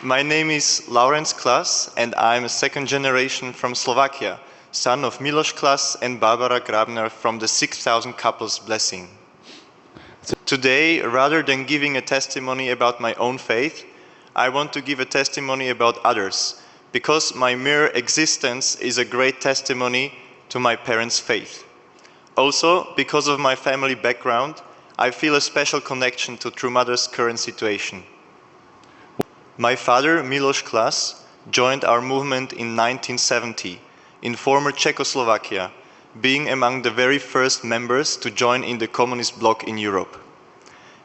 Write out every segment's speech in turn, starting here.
My name is Lorenzo Klans and I'm a second generation from Slovakia, son of Miloš Klas and Barbara Grabner from the 6,000 couples blessing. Today, rather than giving a testimony about my own faith, I want to give a testimony about others, because my mere existence is a great testimony to my parents' faith. Also, because of my family background, I feel a special connection to True Mother's current situation. My father, Miloš Klas, joined our movement in 1970 in former Czechoslovakia, being among the very first members to join in the communist bloc in Europe.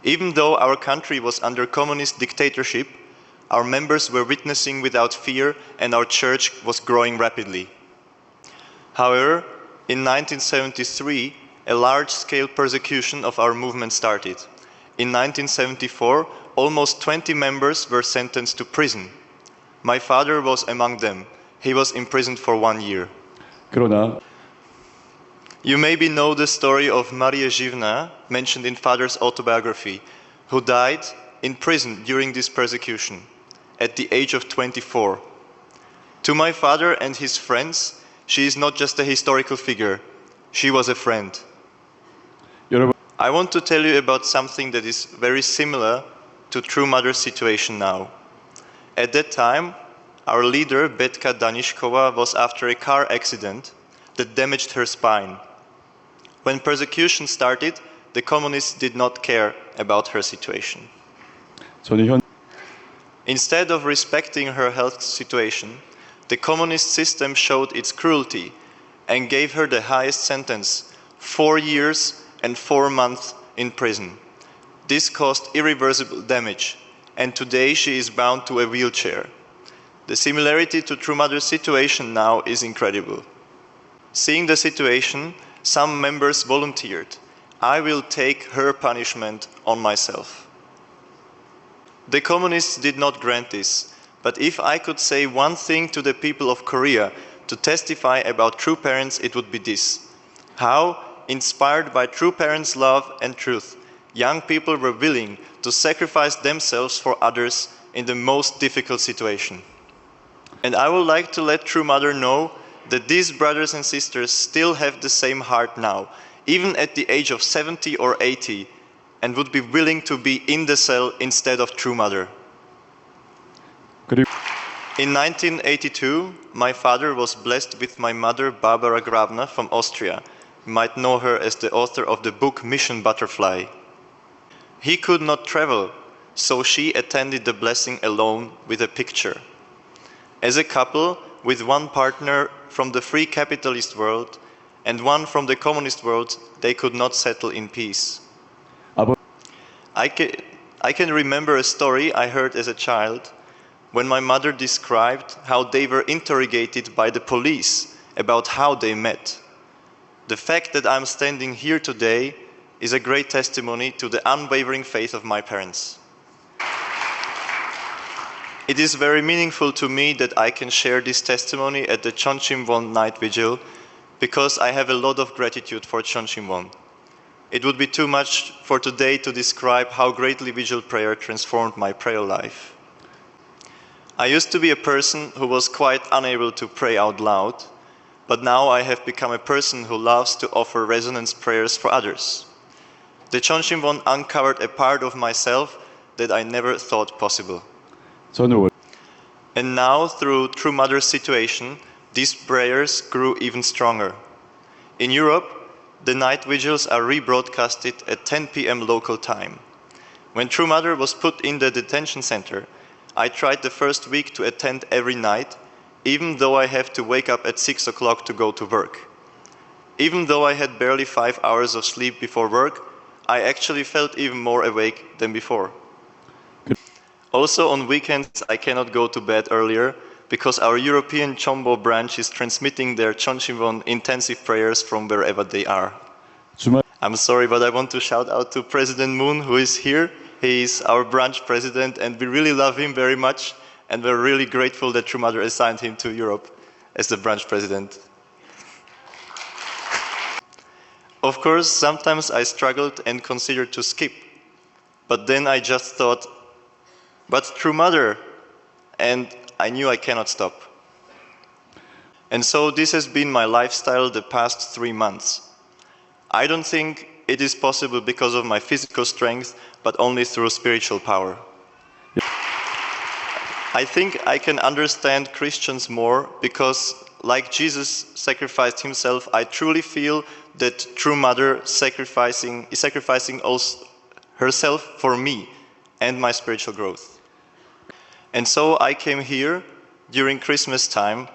Even though our country was under communist dictatorship, our members were witnessing without fear and our church was growing rapidly. However, in 1973, a large-scale persecution of our movement started. In 1974, almost 20 members were sentenced to prison. My father was among them. He was imprisoned for 1 year. You maybe know the story of Marie Živná, mentioned in father's autobiography, who died in prison during this persecution at the age of 24. To my father and his friends, she is not just a historical figure, she was a friend. I want to tell you about something that is very similar to True Mother's situation now. At that time, our leader, Betka Danishkova, was after a car accident that damaged her spine. When persecution started, the communists did not care about her situation. Instead of respecting her health situation, the communist system showed its cruelty and gave her the highest sentence, 4 years and 4 months in prison. This caused irreversible damage, and today she is bound to a wheelchair. The similarity to True Mother's situation now is incredible. Seeing the situation, some members volunteered. I will take her punishment on myself. The communists did not grant this, but if I could say one thing to the people of Korea to testify about true parents, it would be this: how, inspired by true parents' love and truth, young people were willing to sacrifice themselves for others in the most difficult situation. And I would like to let True Mother know that these brothers and sisters still have the same heart now, even at the age of 70 or 80, and would be willing to be in the cell instead of True Mother. In 1982, my father was blessed with my mother, Barbara Grabner from Austria. You might know her as the author of the book Mission Butterfly. He could not travel, so she attended the blessing alone with a picture. As a couple, with one partner from the free capitalist world and one from the communist world, they could not settle in peace. I can remember a story I heard as a child when my mother described how they were interrogated by the police about how they met. The fact that I'm standing here today is a great testimony to the unwavering faith of my parents. It is very meaningful to me that I can share this testimony at the Cheonshim Won night vigil, because I have a lot of gratitude for Cheonshim Won. It would be too much for today to describe how greatly vigil prayer transformed my prayer life. I used to be a person who was quite unable to pray out loud, but now I have become a person who loves to offer resonance prayers for others. The Cheonshim Won uncovered a part of myself that I never thought possible. And now, through True Mother's situation, these prayers grew even stronger. In Europe, the night vigils are rebroadcasted at 10 p.m. local time. When True Mother was put in the detention center, I tried the first week to attend every night, even though I have to wake up at 6 o'clock to go to work. Even though I had barely 5 hours of sleep before work, I actually felt even more awake than before. Also on weekends I cannot go to bed earlier because our European Chombo branch is transmitting their Cheonshim Won intensive prayers from wherever they are. I'm sorry, but I want to shout out to President Moon, who is here. He is our branch president and we really love him very much, and we're really grateful that True Mother assigned him to Europe as the branch president. Of course, sometimes I struggled and considered to skip, but then I just thought, but True Mother, and I knew I cannot stop. And so this has been my lifestyle the past 3 months. I don't think it is possible because of my physical strength, but only through spiritual power. I think I can understand Christians more because, like Jesus sacrificed himself, I truly feel that true mother is sacrificing also herself for me and my spiritual growth. And so I came here during Christmas time,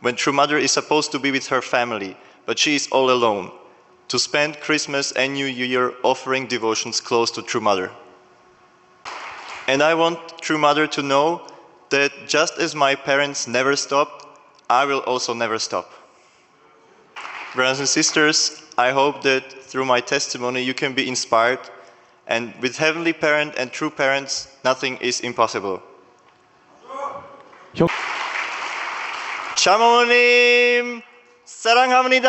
when True Mother is supposed to be with her family, but she is all alone, to spend Christmas and New Year offering devotions close to True Mother. And I want True Mother to know that just as my parents never stopped, I will also never stop. Brothers and sisters, I hope that through my testimony you can be inspired, and with Heavenly Parent and true parents, nothing is impossible. 샤모님 사랑합니다.